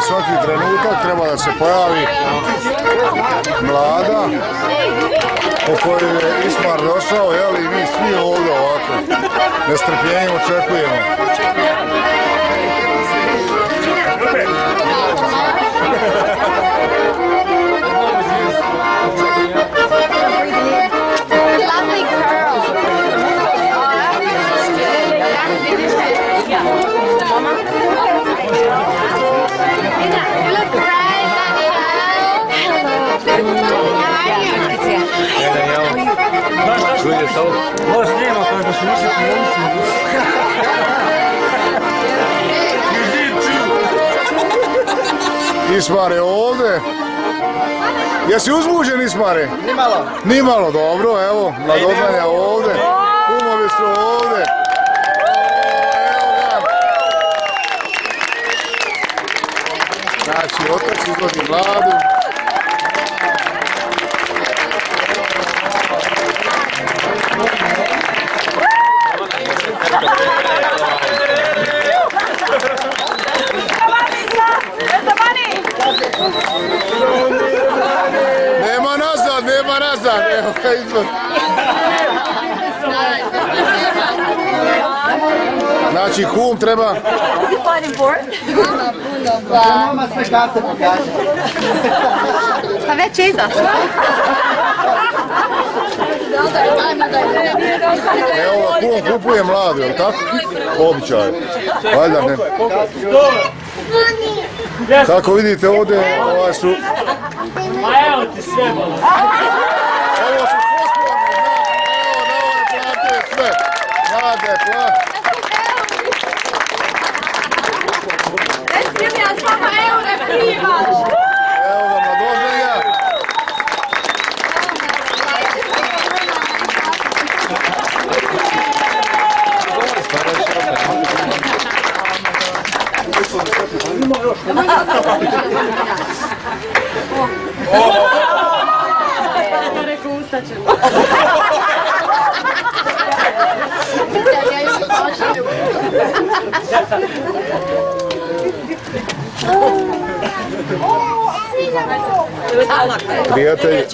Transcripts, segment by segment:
svaki trenutak treba da se pojavi mlada po kojoj je Ismar došao, jel, i mi svi ovdje ovako nestrpljenjem očekujemo. Ismare ovdje. Jesi uzbuđen, Ismare? Nimalo. Nimalo, dobro, evo, Mladodan je ovdje. Kumovi su ovdje. Znači, otac izvodi mladu. Nema nazad, evo ga izvod. Znači, kum treba... Mama sve karte pokaže. Pa već je izašla. Evo ga, kum kupuje mladu, jel tako? Običaj. Valjda ne. Kako vidite ovdje, ovaj su... Evo ti sve, bolo. Ovo su posporni, znači, evo, na ove plate sve. Mlade plate. Evo ga, Mladoženja. Rekao, ustaćem. Prijatelji.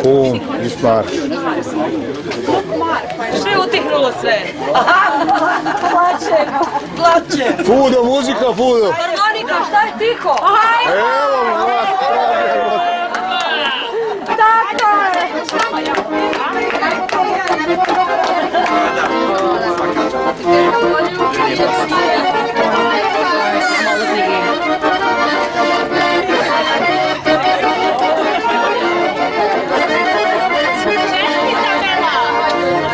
Kum, Ismar. Što je utihnulo sve? Plače. Fudo, muzika, Fudo. Harmonika, šta je tiho? Evo, vlast, pravi. Tako je.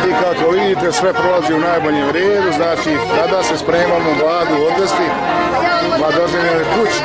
I kako vidite, sve prolazi u najboljem redu, znači kada se spremamo mladu odvesti, Mladoženjeve kući.